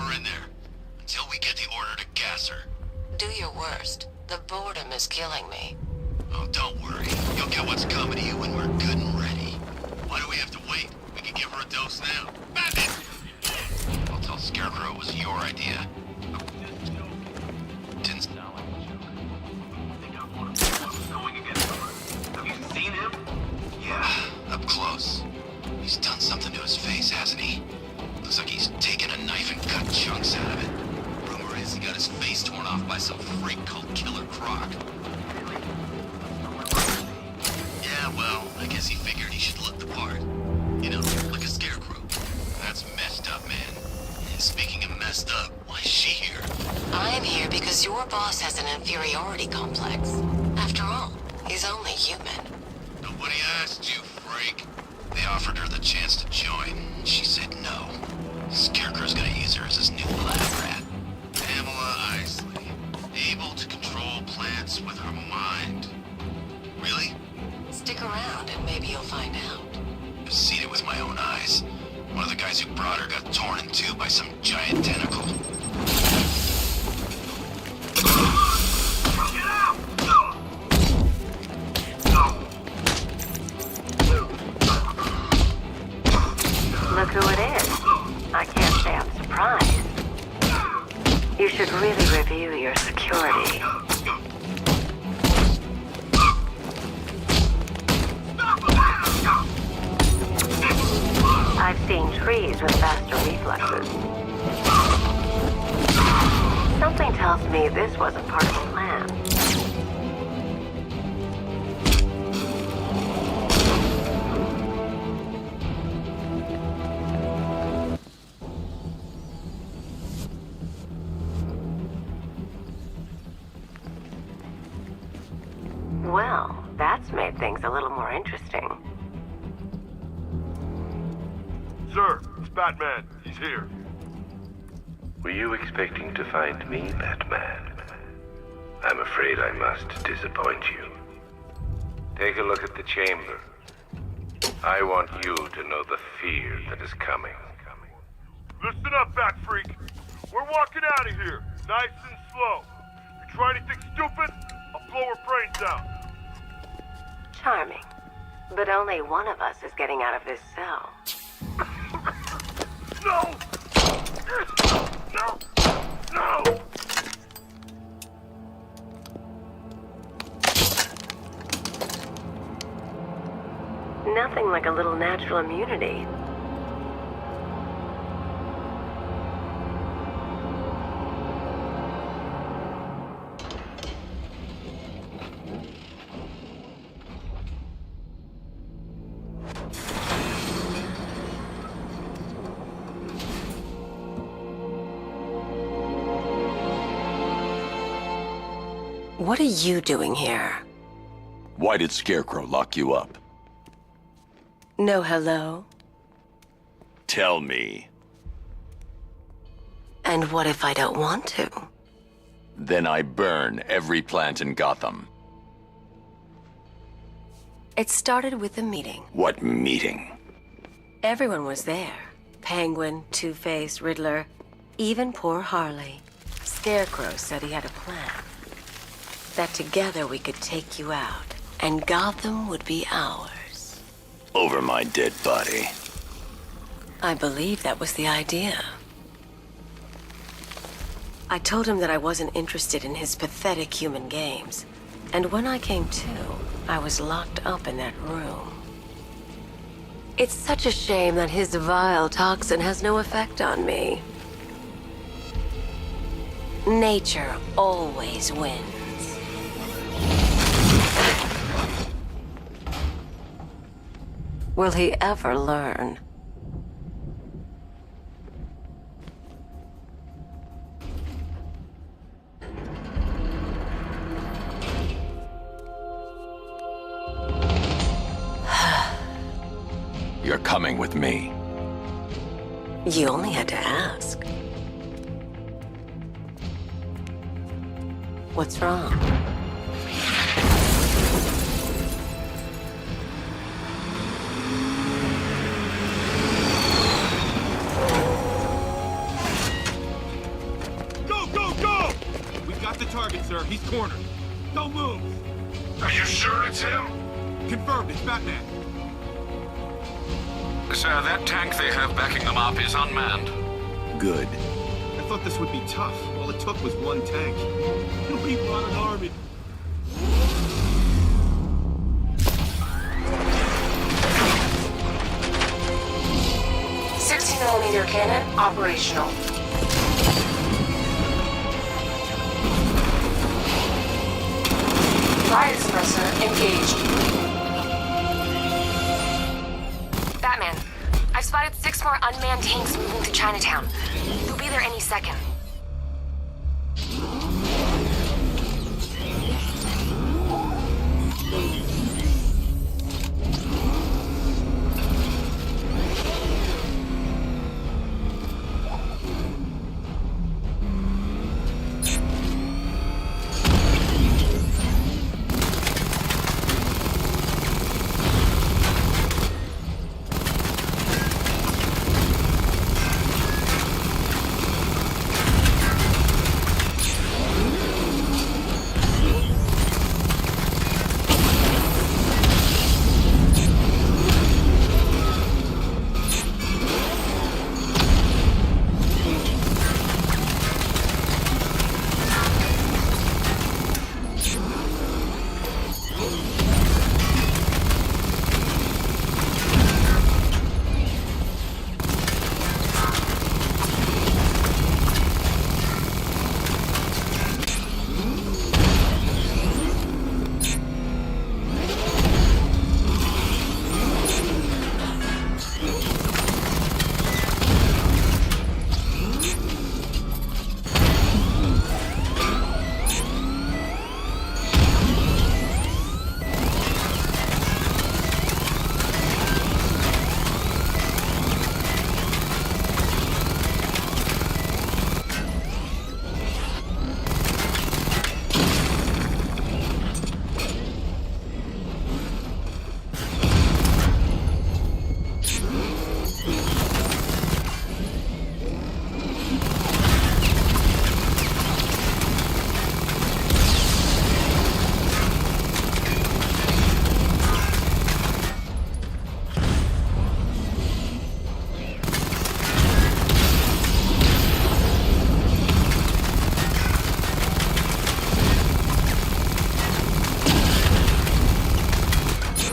her in there. Until we get the order to gas her. Do your worst. The boredom is killing me. Oh, don't worry. You'll get what's coming to you when we're good and ready. Why do we have to wait? We can give her a dose now. Bandit! I'll tell Scarecrow it was your idea. Didn't sound like a joke. I think I want to know what's going against her. Have you seen him? Yeah, up close. He's done something to his face, hasn't he? Looks like he's taken a knife and cut chunks out of it. Rumor is he got his face torn off by some freak called Killer Croc. Yeah, well, I guess he figured he should look the part. You know, like a scarecrow. That's messed up, man. And speaking of messed up, why is she here? I'm here because your boss has an inferiority complex. After all, he's only human. Nobody asked you, freak. They offered her the chance to join. She said no. Scarecrow's gonna use her as his new lab rat. Pamela Isley. Able to control plants with her mind. Really? Stick around and maybe you'll find out. I've seen it with my own eyes. One of the guys who brought her got torn in two by some giant tentacle. Get out! Look who it is. I can't say I'm surprised. You should really review your security. I've seen trees with faster reflexes. Something tells me this wasn't part of the plan. Well, that's made things a little more interesting. Sir, it's Batman. He's here. Were you expecting to find me, Batman? I'm afraid I must disappoint you. Take a look at the chamber. I want you to know the fear that is coming. Listen up, Bat Freak. We're walking out of here, nice and slow. If you try anything stupid, I'll blow her brains out. Charming. But only one of us is getting out of this cell. No! No! No! Nothing like a little natural immunity. What are you doing here? Why did Scarecrow lock you up? No hello? Tell me. And what if I don't want to? Then I burn every plant in Gotham. It started with a meeting. What meeting? Everyone was there. Penguin, Two-Face, Riddler, even poor Harley. Scarecrow said he had a plan. That together we could take you out, and Gotham would be ours. Over my dead body. I believe that was the idea. I told him that I wasn't interested in his pathetic human games, and when I came to, I was locked up in that room. It's such a shame that his vile toxin has no effect on me. Nature always wins. Will he ever learn? You're coming with me. You only had to ask. What's wrong? Confirmed, he's cornered. Don't move! Are you sure it's him? Confirmed, it's Batman. Sir, that tank they have backing them up is unmanned. Good. I thought this would be tough. All it took was one tank. We brought an army. 60mm cannon operational. Fire suppressor engaged. Batman, I've spotted 6 more unmanned tanks moving to Chinatown. They'll be there any second.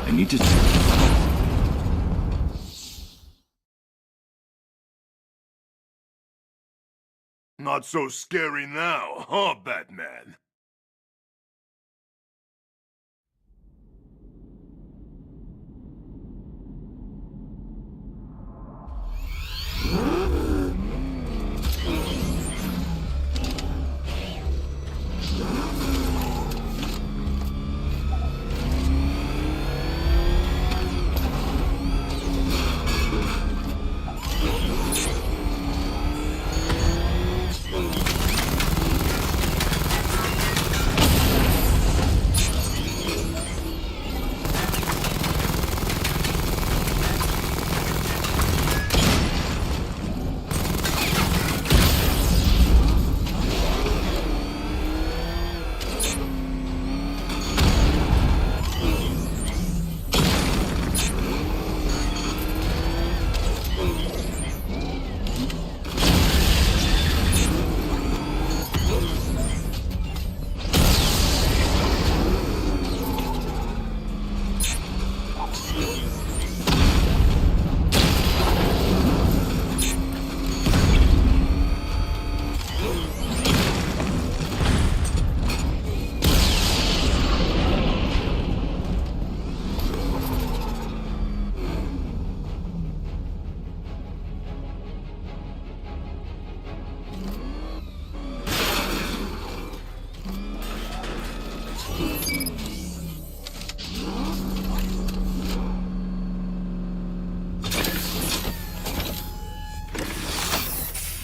I need to... Not so scary now, huh, Batman?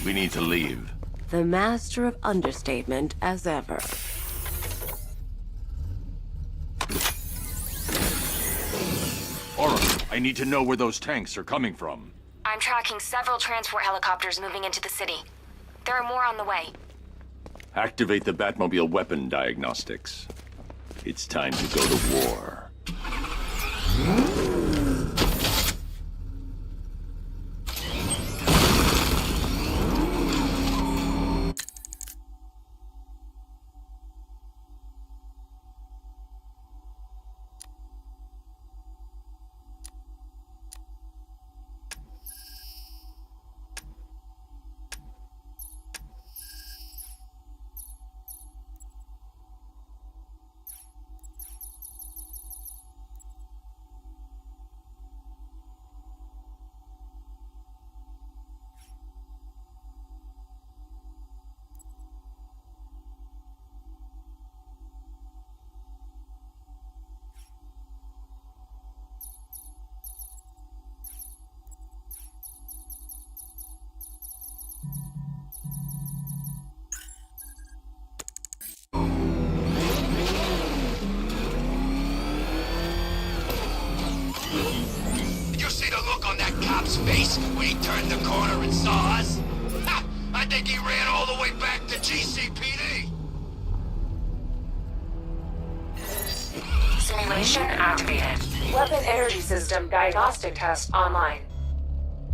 We need to leave. The master of understatement as ever. Aura, I need to know where those tanks are coming from. I'm tracking several transport helicopters moving into the city. There are more on the way. Activate the Batmobile weapon diagnostics. It's time to go to war. Face when he turned the corner and saw us? Ha! I think he ran all the way back to GCPD. Simulation activated. Weapon energy system diagnostic test online.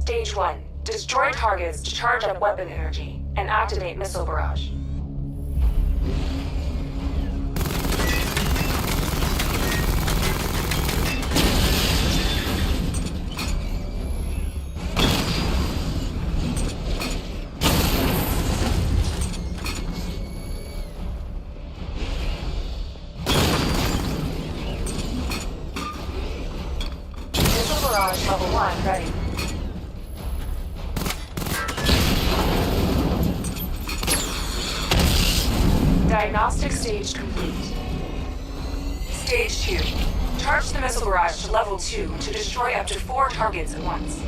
Stage 1. Destroy targets to charge up weapon energy and activate missile barrage. Barrage level 1 ready. Diagnostic stage complete. Stage 2. Charge the missile barrage to level 2 to destroy up to 4 targets at once.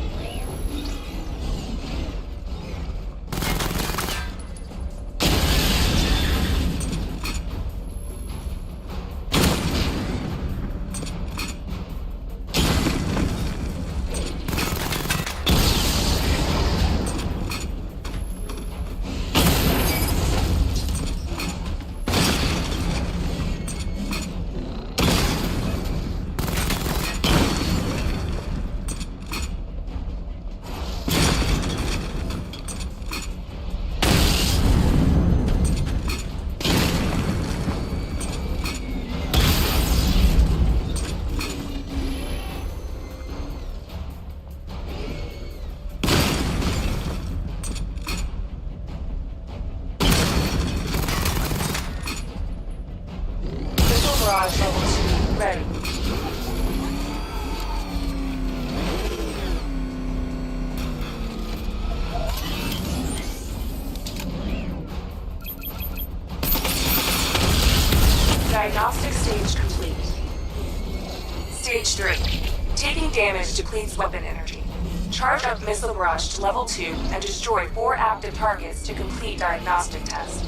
Barrage level 2 ready. Diagnostic stage complete. Stage 3. Taking damage depletes weapon energy. Charge up missile barrage to level 2 and destroy 4 active targets to complete diagnostic test.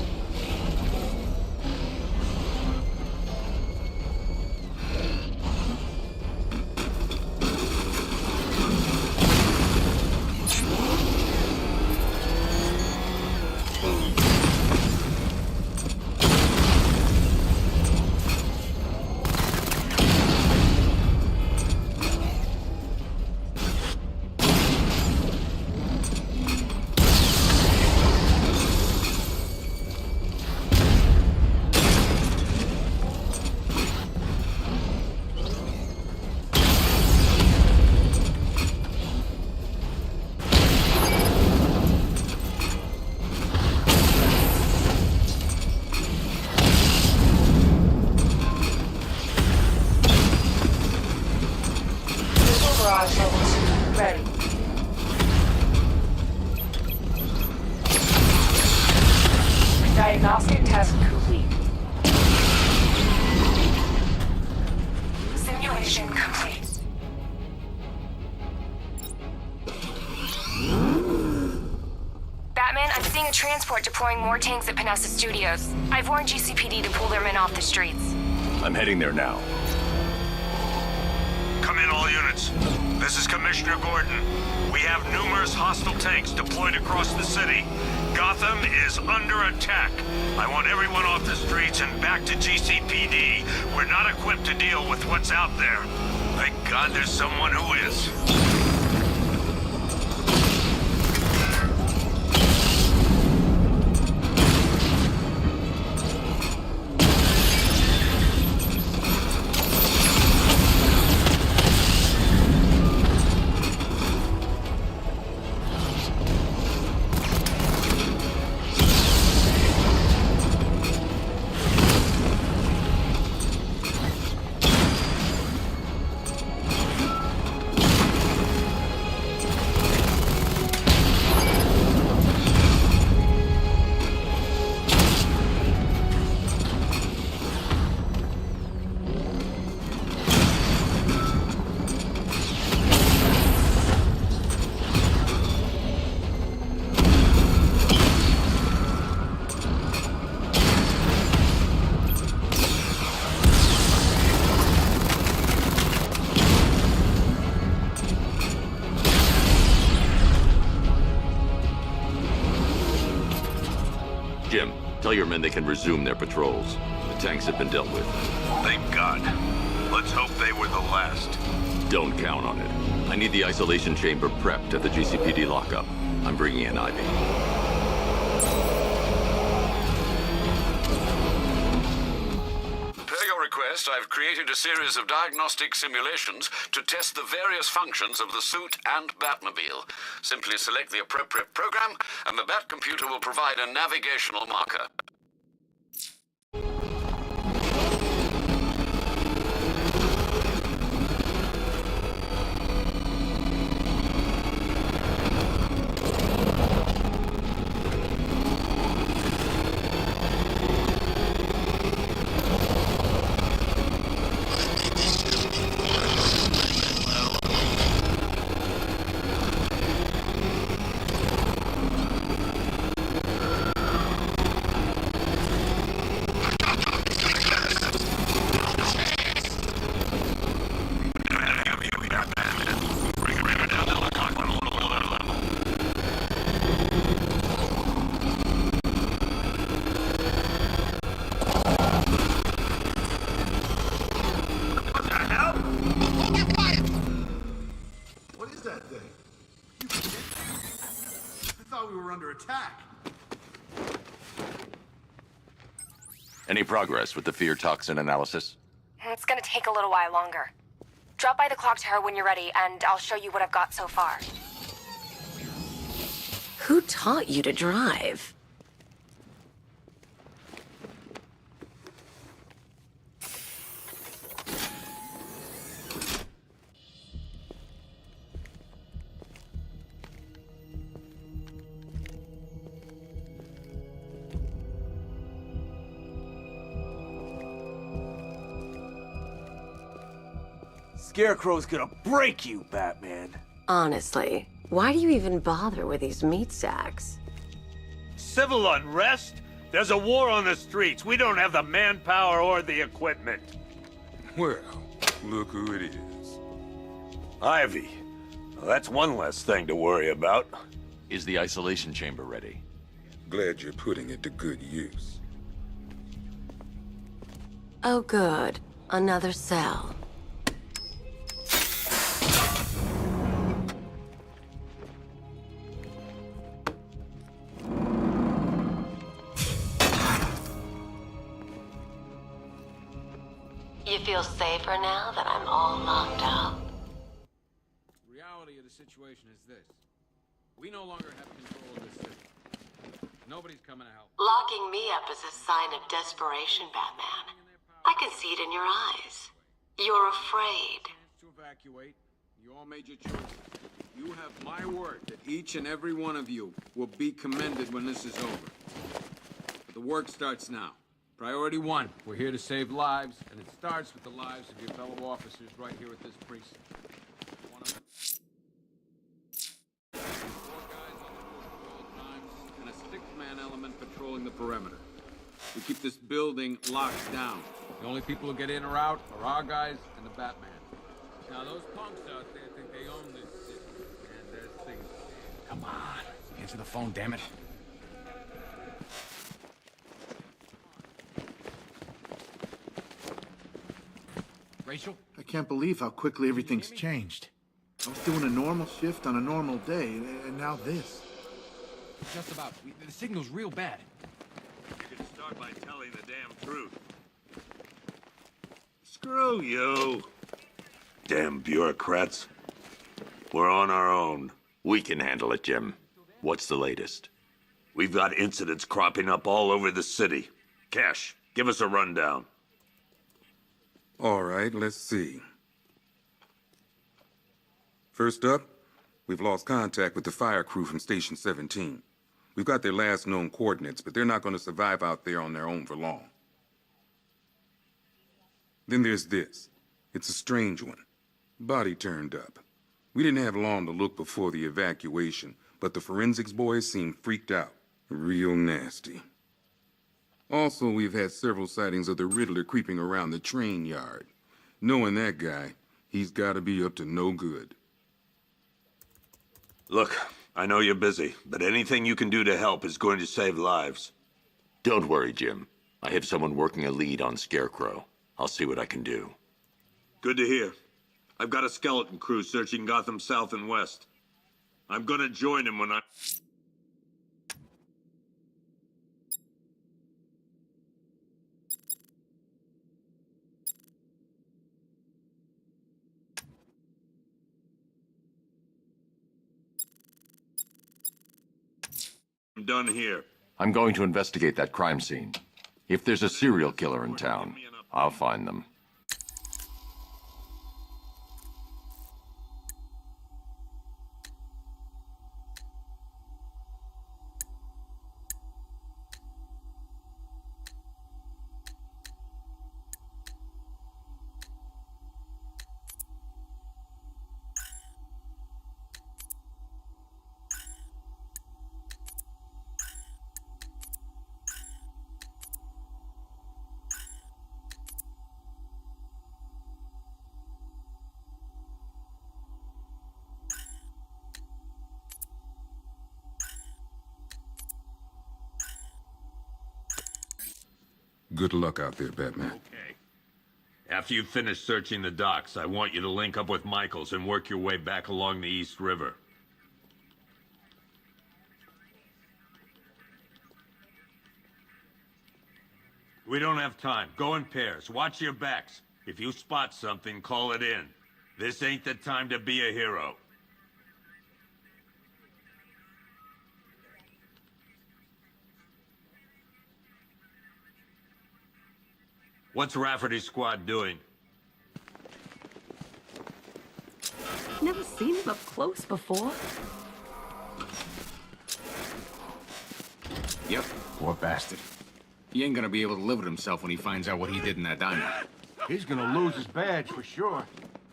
Barrage level 2 ready. Diagnostic test complete. Simulation complete. Batman, I'm seeing a transport deploying more tanks at Panessa Studios. I've warned GCPD to pull their men off the streets. I'm heading there now. Come in, all units. This is Commissioner Gordon. We have have numerous hostile tanks deployed across the city. Gotham is under attack. I want everyone off the streets and back to GCPD. We're not equipped to deal with what's out there. Thank God there's someone who is. Jim, tell your men they can resume their patrols. The tanks have been dealt with. Thank God. Let's hope they were the last. Don't count on it. I need the isolation chamber prepped at the GCPD lockup. I'm bringing in Ivy. Per your request, I've created a series of diagnostic simulations to test the various functions of the suit and Batmobile. Simply select the appropriate program, and the Bat computer will provide a navigational marker. Attack. Any progress with the fear toxin analysis? It's gonna take a little while longer. Drop by the clock tower when you're ready, and I'll show you what I've got so far. Who taught you to drive? Scarecrow's gonna break you, Batman. Honestly, why do you even bother with these meat sacks? Civil unrest? There's a war on the streets. We don't have the manpower or the equipment. Well, look who it is. Ivy. Well, that's one less thing to worry about. Is the isolation chamber ready? Glad you're putting it to good use. Oh, good. Another cell. You feel safer now that I'm all locked up? The reality of the situation is this. We no longer have control of this city. Nobody's coming to help. Locking me up is a sign of desperation, Batman. I can see it in your eyes. You're afraid. To evacuate, you all made your choices. You have my word that each and every one of you will be commended when this is over. But the work starts now. Priority 1, we're here to save lives, and it starts with the lives of your fellow officers right here at this precinct. One of them. 4 guys on the post at all times, and a 6-man element patrolling the perimeter. We keep this building locked down. The only people who get in or out are our guys and the Batman. Now those punks out there think they own this city, and there's things Answer the phone, damn it. Rachel? I can't believe how quickly everything's changed. I was doing a normal shift on a normal day, and now this. Just about. The signal's real bad. You can start by telling the damn truth. Screw you. Damn bureaucrats. We're on our own. We can handle it, Jim. What's the latest? We've got incidents cropping up all over the city. Cash, give us a rundown. All right, let's see. First up, we've lost contact with the fire crew from Station 17. We've got their last known coordinates, but they're not going to survive out there on their own for long. Then there's this. It's a strange one. Body turned up. We didn't have long to look before the evacuation, but the forensics boys seemed freaked out. Real nasty. Also, we've had several sightings of the Riddler creeping around the train yard. Knowing that guy, he's got to be up to no good. Look, I know you're busy, but anything you can do to help is going to save lives. Don't worry, Jim. I have someone working a lead on Scarecrow. I'll see what I can do. Good to hear. I've got a skeleton crew searching Gotham South and West. I'm gonna join him when I'm done here. I'm going to investigate that crime scene. If there's a serial killer in town, I'll find them. Good luck out there, Batman. okay. After you finish searching the docks, I want you to link up with Michaels and work your way back along the East River. We don't have time. Go in pairs. Watch your backs. If you spot something, call it in. This ain't the time to be a hero. What's Rafferty's squad doing? Never seen him up close before. Yep, poor bastard. He ain't gonna be able to live with himself when he finds out what he did in that diner. He's gonna lose his badge for sure.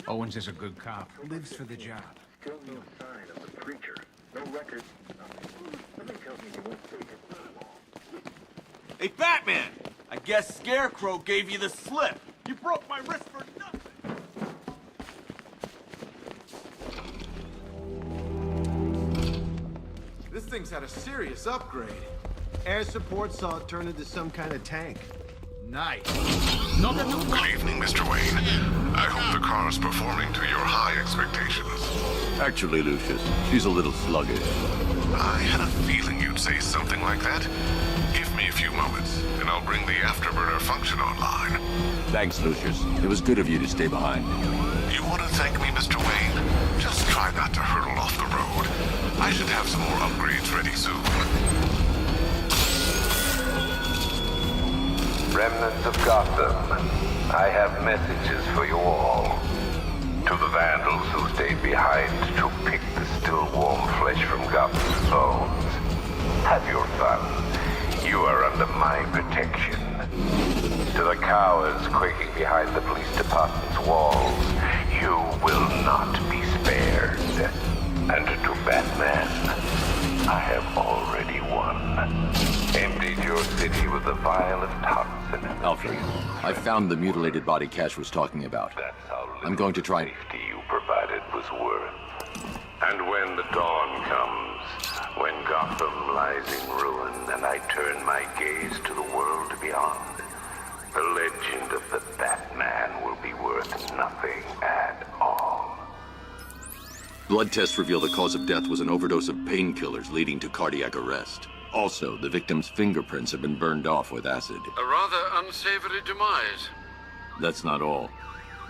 Owens is a good cop. Lives for the job. Still no sign of the preacher. No record. Something tells me he won't take it for long. Hey, Batman! I guess Scarecrow gave you the slip. You broke my wrist for nothing. This thing's had a serious upgrade. Air support saw it turn into some kind of tank. Nice. Good evening, Mr. Wayne. I hope the car's performing to your high expectations. Actually, Lucius, she's a little sluggish. I had a feeling you'd say something like that. Give me a few moments, and I'll bring the afterburner function online. Thanks, Lucius. It was good of you to stay behind. You want to thank me, Mr. Wayne? Just try not to hurtle off the road. I should have some more upgrades ready soon. Remnants of Gotham, I have messages for you all. To the vandals who stayed behind to pick the still warm flesh from Gotham's bones, have your fun. You are under my protection. To the cowards quaking behind the police department's walls, you will not be spared. And to Batman, I have already won. Emptied your city with a vial of toxin. Alfred, I found the mutilated body Cash was talking about. I'm going to try. Safety you provided was worth. And when the dawn comes, when Gotham is in ruin, and I turn my gaze to the world beyond, the legend of the Batman will be worth nothing at all. Blood tests reveal the cause of death was an overdose of painkillers leading to cardiac arrest. Also, the victim's fingerprints have been burned off with acid. A rather unsavory demise. That's not all.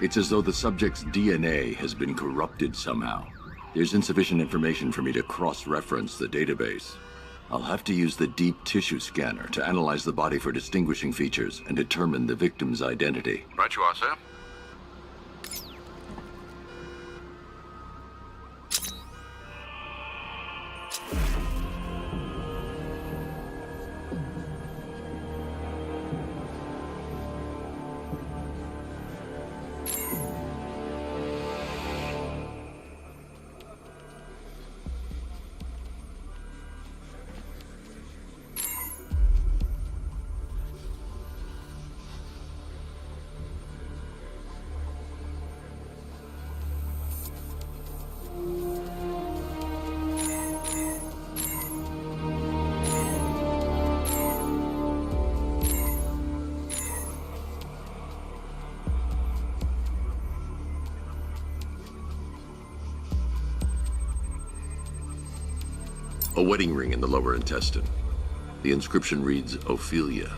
It's as though the subject's DNA has been corrupted somehow. There's insufficient information for me to cross-reference the database. I'll have to use the deep tissue scanner to analyze the body for distinguishing features and determine the victim's identity. Right you are, sir. A wedding ring in the lower intestine. The inscription reads, Ophelia.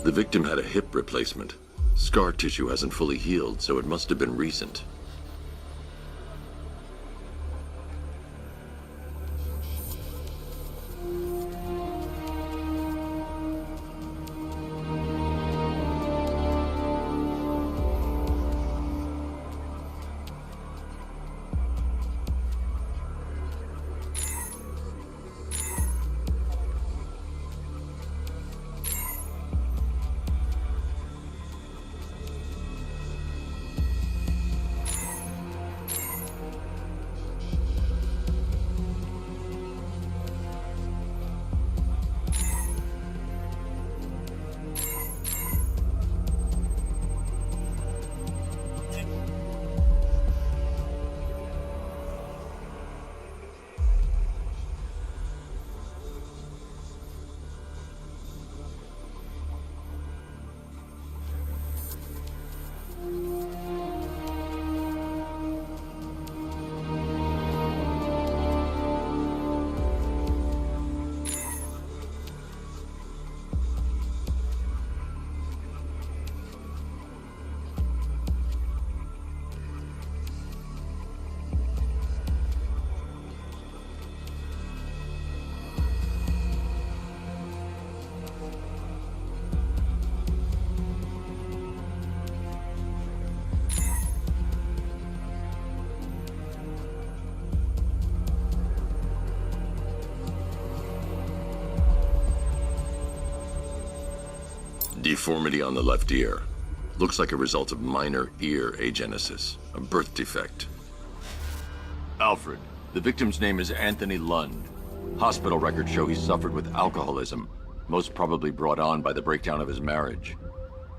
The victim had a hip replacement. Scar tissue hasn't fully healed, so it must have been recent. Deformity on the left ear. Looks like a result of minor ear agenesis, a birth defect. Alfred, the victim's name is Anthony Lund. Hospital records show he suffered with alcoholism, most probably brought on by the breakdown of his marriage.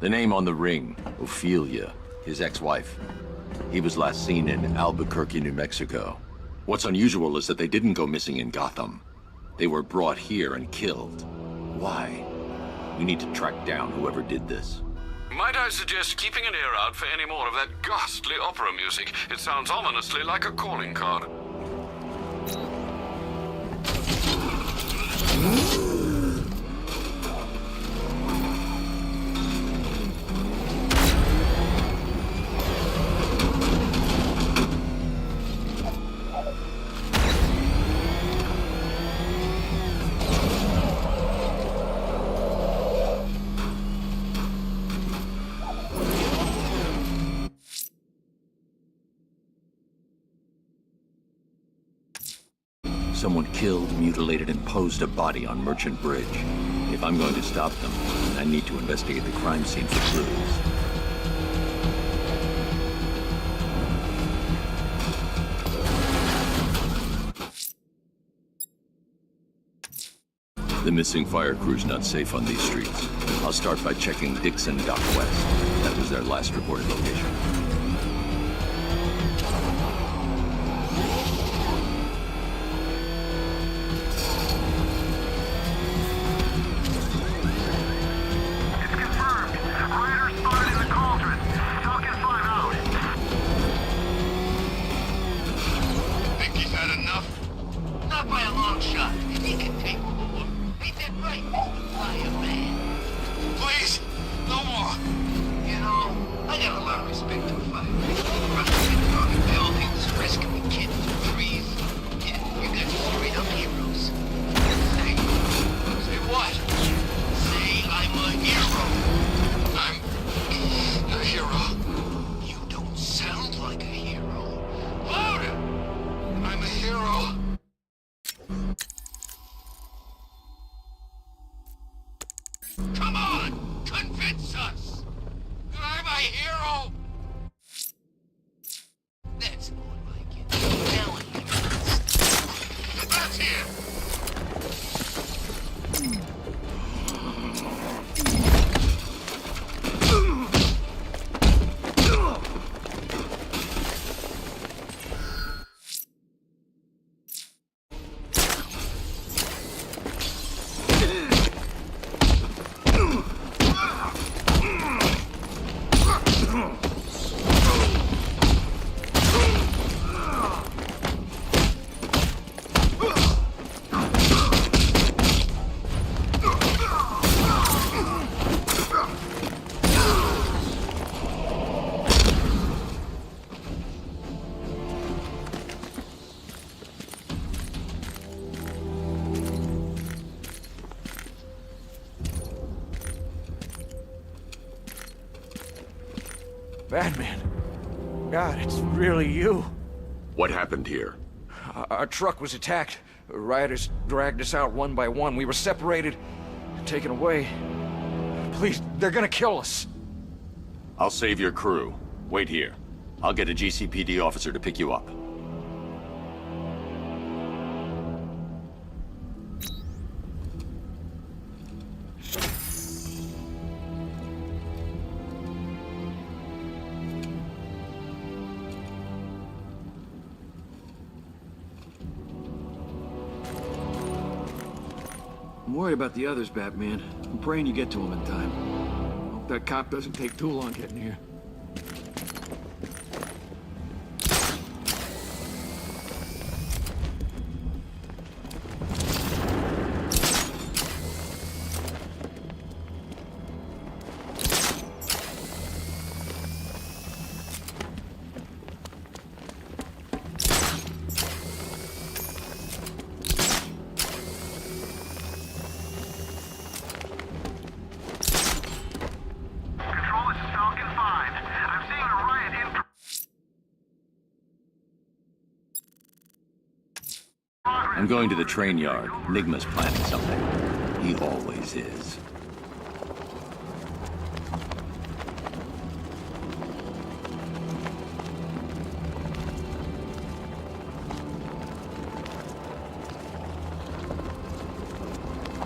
The name on the ring, Ophelia, his ex-wife. He was last seen in Albuquerque, New Mexico. What's unusual is that they didn't go missing in Gotham. They were brought here and killed. Why? We need to track down whoever did this. Might I suggest keeping an ear out for any more of that ghastly opera music? It sounds ominously like a calling card. Someone killed, mutilated, and posed a body on Merchant Bridge. If I'm going to stop them, I need to investigate the crime scene for clues. The missing fire crew's not safe on these streets. I'll start by checking Dixon Dock West. That was their last reported location. Think he's had enough? Not by a long shot. He can take more. Ain't that right, Mr. Fireman? Please, no more. You know, I got a lot of respect for firemen. Rushing on the buildings, rescuing kids from trees. Yeah, you guys are straight up heroes. Say what? Say I'm a hero. I'm a hero. You don't sound like a hero. Louder! I'm a hero. Come on! Convince us! I'm a hero! That's more like it. Now I'm convinced. That's it! Batman. God, it's really you. What happened here? Our truck was attacked. Rioters dragged us out one by one. We were separated, taken away. Please, they're gonna kill us. I'll save your crew. Wait here. I'll get a GCPD officer to pick you up. I'm worried about the others, Batman. I'm praying you get to them in time. Hope that cop doesn't take too long getting here. I'm going to the train yard. Nigma's planning something. He always is.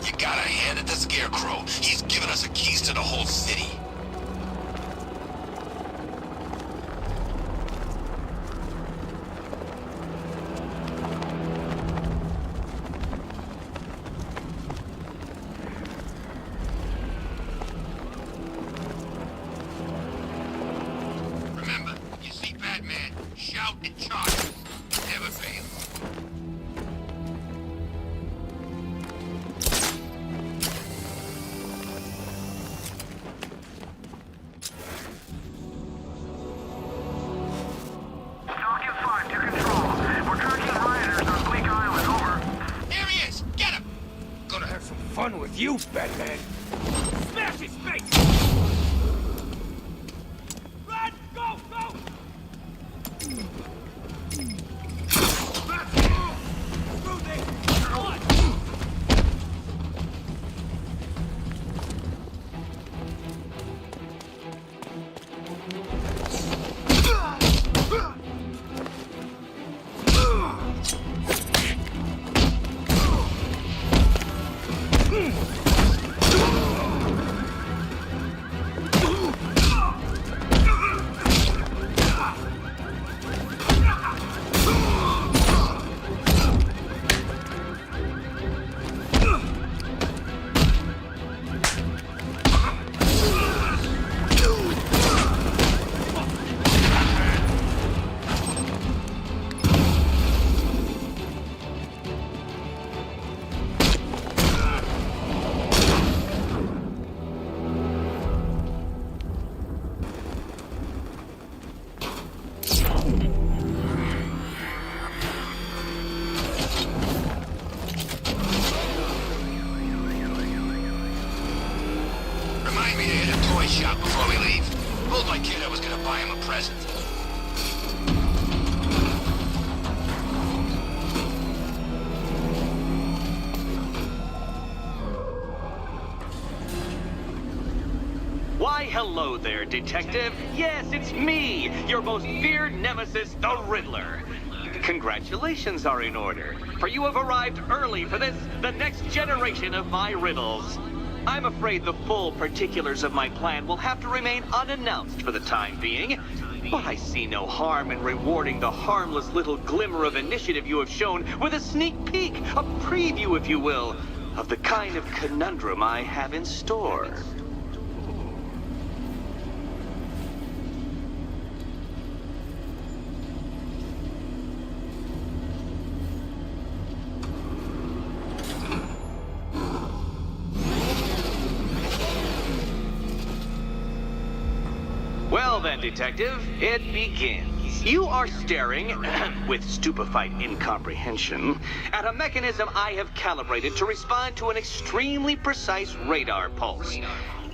You gotta hand it to Scarecrow. He's given us the keys to the whole city. Remember, you see Batman, shout and charge. Never fail. Fun with you, Batman. Smash his face! Run! Go! Go! Hello there, Detective. Yes, it's me, your most feared nemesis, the Riddler. Congratulations are in order, for you have arrived early for this, the next generation of my riddles. I'm afraid the full particulars of my plan will have to remain unannounced for the time being, but I see no harm in rewarding the harmless little glimmer of initiative you have shown with a sneak peek, a preview, if you will, of the kind of conundrum I have in store. Well then, Detective, it begins. You are staring, with stupefied incomprehension, at a mechanism I have calibrated to respond to an extremely precise radar pulse.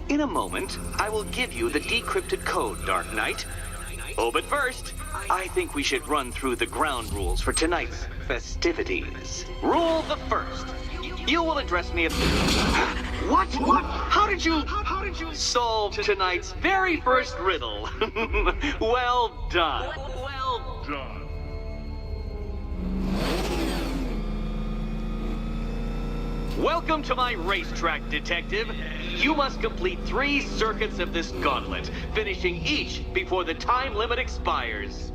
In a moment, I will give you the decrypted code, Dark Knight. Oh, but first, I think we should run through the ground rules for tonight's festivities. Rule the first. You will address me as... What? How did you solve tonight's very first riddle? Well done. Well done. Welcome to my racetrack, Detective. You must complete 3 circuits of this gauntlet, finishing each before the time limit expires.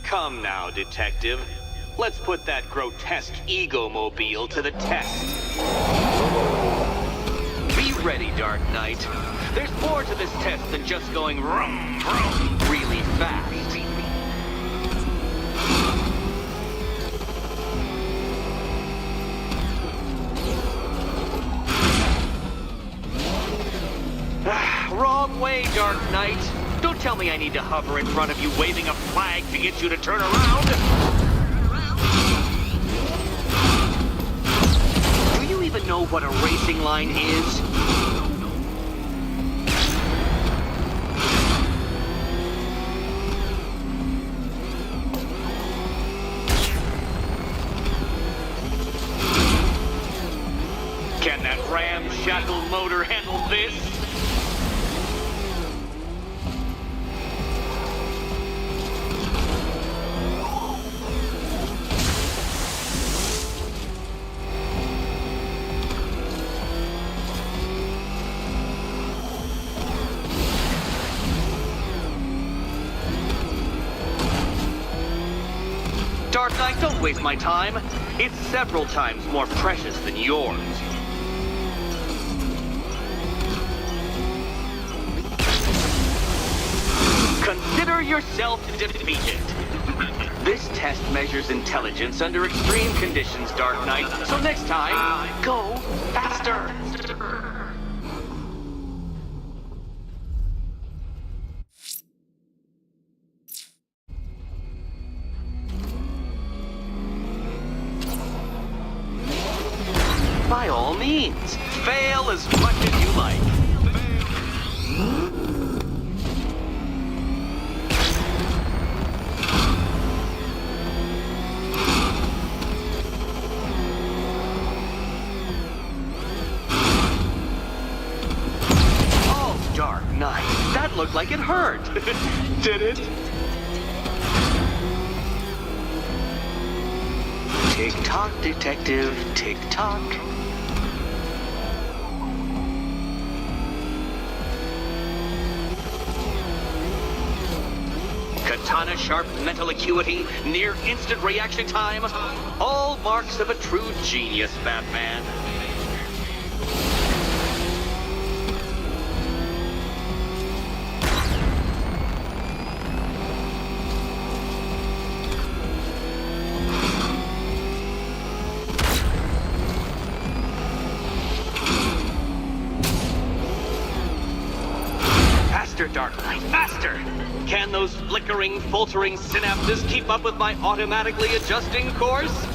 Come now, Detective. Let's put that grotesque ego-mobile to the test. Be ready, Dark Knight. There's more to this test than just going vroom, vroom really fast. Wrong way, Dark Knight. Don't tell me I need to hover in front of you waving a flag to get you to turn around. Do you even know what a racing line is? Can that ramshackle motor handle this? Dark Knight, don't waste my time. It's several times more precious than yours. Consider yourself defeated. This test measures intelligence under extreme conditions, Dark Knight. So next time, go faster. By all means, fail as much as you like. Oh, Dark Knight, that looked like it hurt. Did it? Tick-tock, Detective, tick-tock. Katana sharp mental acuity, near instant reaction time, all marks of a true genius, Batman. Faster, Dark Knight, faster! Can those flickering, faltering synapses keep up with my automatically adjusting course?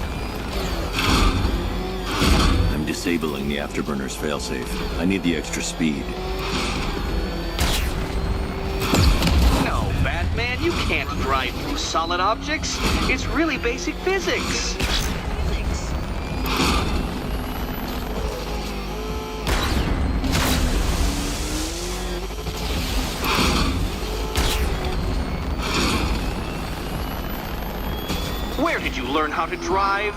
I'm disabling the afterburner's failsafe. I need the extra speed. No, Batman, you can't drive through solid objects. It's really basic physics. did you learn how to drive?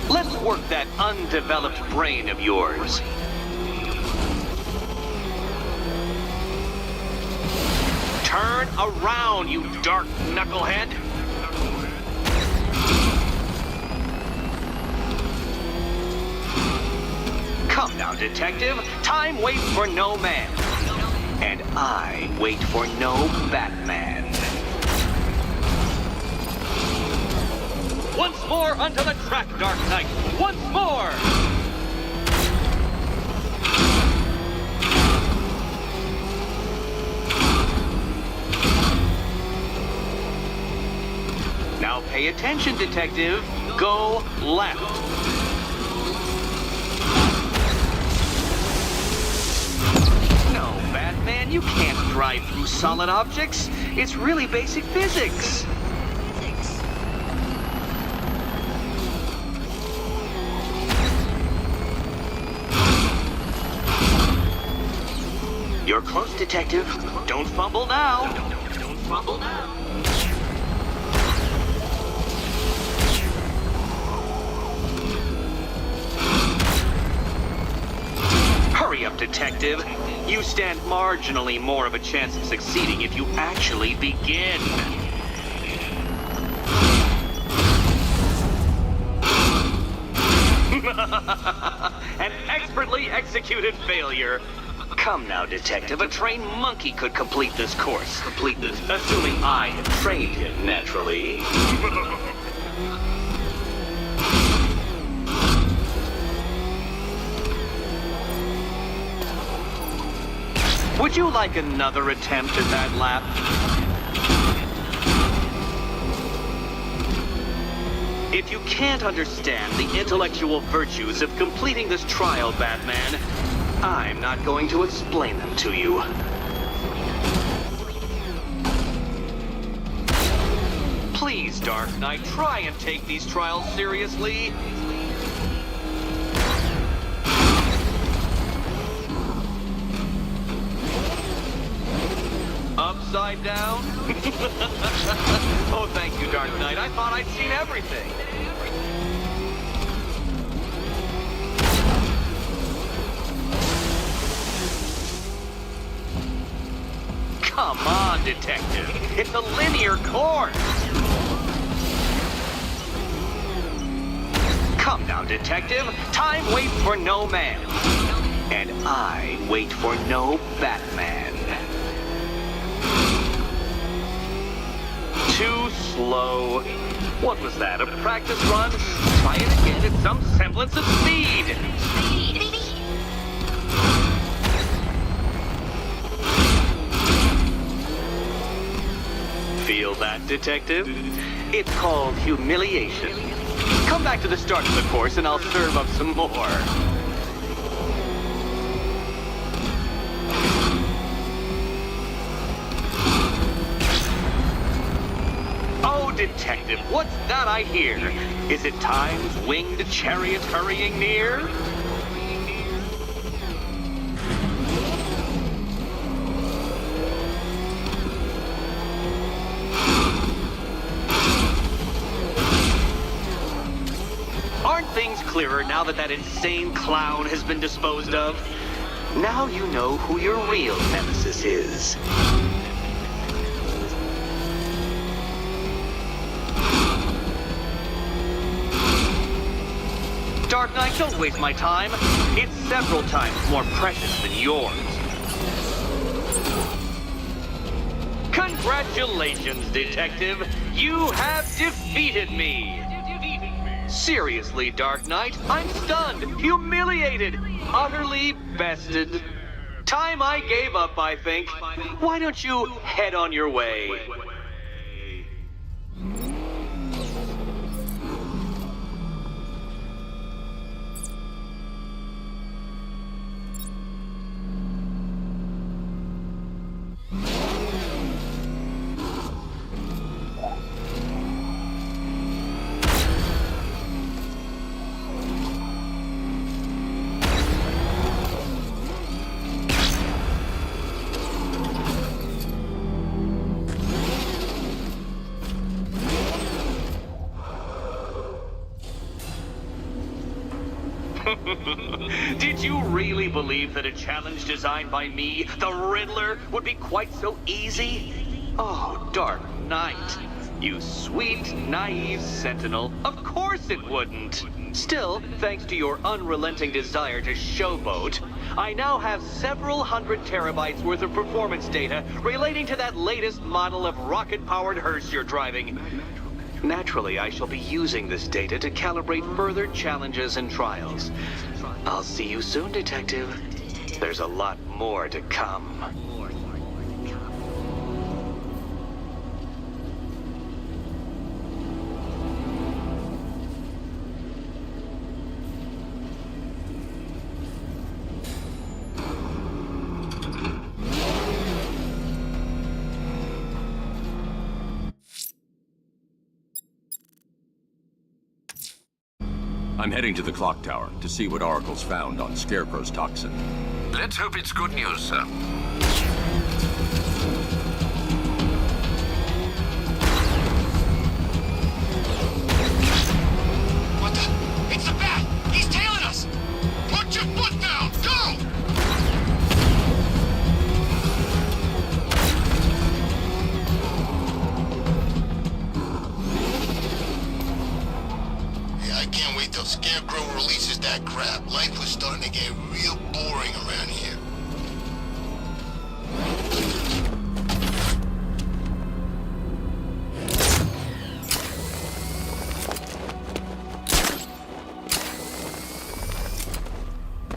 Let's work that undeveloped brain of yours. Turn around, you dark knucklehead! Come now, detective. Time waits for no man. And I wait for no Batman. Once more onto the track, Dark Knight. Once more! Now pay attention, detective. Go left. No, Batman, you can't drive through solid objects. It's really basic physics. You're close, detective. Don't fumble now. Don't fumble now. Hurry up, detective. You stand marginally more of a chance of succeeding if you actually begin. An expertly executed failure. Come now, detective. A trained monkey could complete this course. Assuming I had trained him, naturally. Would you like another attempt at that lap? If you can't understand the intellectual virtues of completing this trial, Batman, I'm not going to explain them to you. Please, Dark Knight, try and take these trials seriously. Upside down? Oh, thank you, Dark Knight. I thought I'd seen everything. Come on, detective. It's a linear course. Come now, detective. Time waits for no man. And I wait for no Batman. Too slow. What was that, a practice run? Try it again at some semblance of speed. Feel that, detective? It's called humiliation. Come back to the start of the course and I'll serve up some more. Oh, detective, what's that I hear? Is it time's winged chariot hurrying near? Aren't things clearer now that that insane clown has been disposed of? Now you know who your real nemesis is. Dark Knight, don't waste my time. It's several times more precious than yours. Congratulations, detective. You have defeated me. Seriously, Dark Knight, I'm stunned, humiliated, utterly bested. Time I gave up, I think. Why don't you head on your way? Did you really believe that a challenge designed by me, the Riddler, would be quite so easy? Oh, Dark Knight. You sweet, naive sentinel. Of course it wouldn't. Still, thanks to your unrelenting desire to showboat, I now have several hundred terabytes worth of performance data relating to that latest model of rocket-powered hearse you're driving. Naturally, I shall be using this data to calibrate further challenges and trials. I'll see you soon, Detective. There's a lot more to come. I'm heading to the clock tower to see what Oracle's found on Scarecrow's toxin. Let's hope it's good news, sir. What the? It's the bat! He's tailing us! Put your foot down! Go! Yeah, I can't wait till Scarecrow releases that crap. Life was starting to get real boring around here.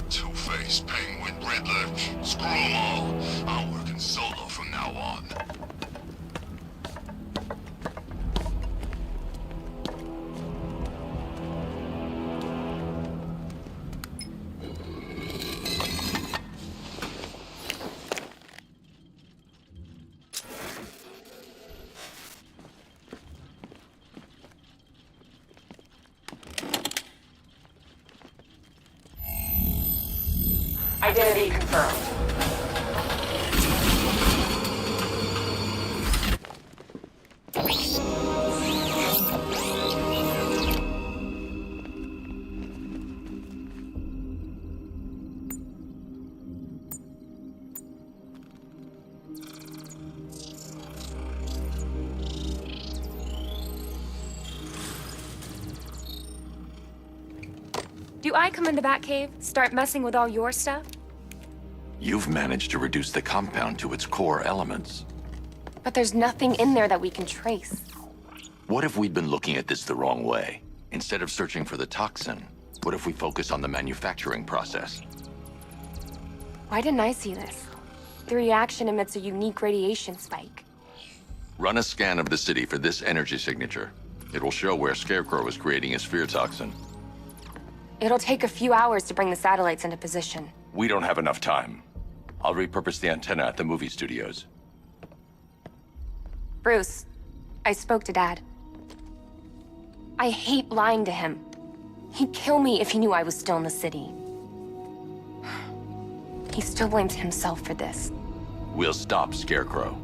Two-Face, Penguin, Riddler, screw 'em all. I'm working solo from now on. Identity confirmed. Do I come into Batcave, start messing with all your stuff? You've managed to reduce the compound to its core elements. But there's nothing in there that we can trace. What if we'd been looking at this the wrong way? Instead of searching for the toxin, what if we focus on the manufacturing process? Why didn't I see this? The reaction emits a unique radiation spike. Run a scan of the city for this energy signature. It will show where Scarecrow is creating his fear toxin. It'll take a few hours to bring the satellites into position. We don't have enough time. I'll repurpose the antenna at the movie studios. Bruce, I spoke to Dad. I hate lying to him. He'd kill me if he knew I was still in the city. He still blames himself for this. We'll stop Scarecrow.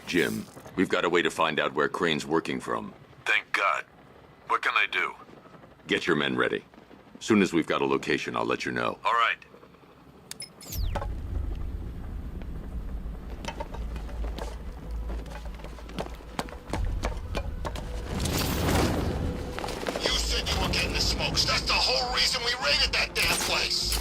Jim, we've got a way to find out where Crane's working from. Thank God. What can I do? Get your men ready. Soon as we've got a location, I'll let you know. All right. You said you were getting the smokes. That's the whole reason we raided that damn place.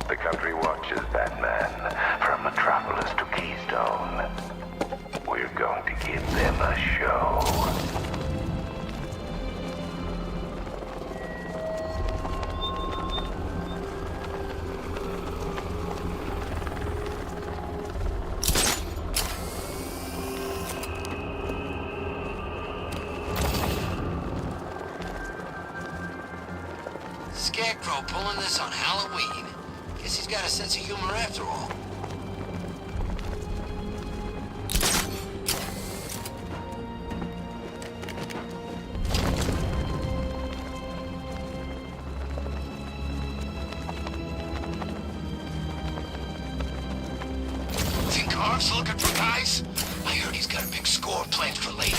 The country watches, Batman, from Metropolis to Keystone. We're going to give them a show. Scarecrow pulling this on Halloween. Guess he's got a sense of humor after all. Think Harv's looking for guys? I heard he's got a big score planned for later.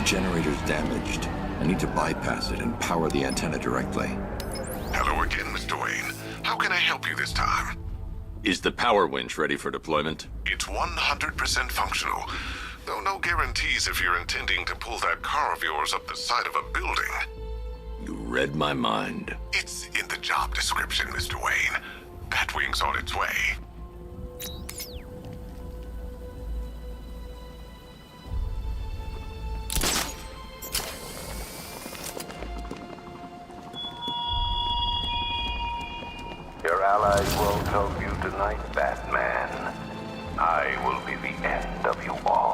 Generator's damaged. I need to bypass it and power the antenna directly. Hello again, Mr. Wayne. How can I help you this time? Is the power winch ready for deployment? It's 100% functional, though no guarantees if you're intending to pull that car of yours up the side of a building. You read my mind. It's in the job description, Mr. Wayne. Batwing's on its way. Your allies won't help you tonight, Batman. I will be the end of you all.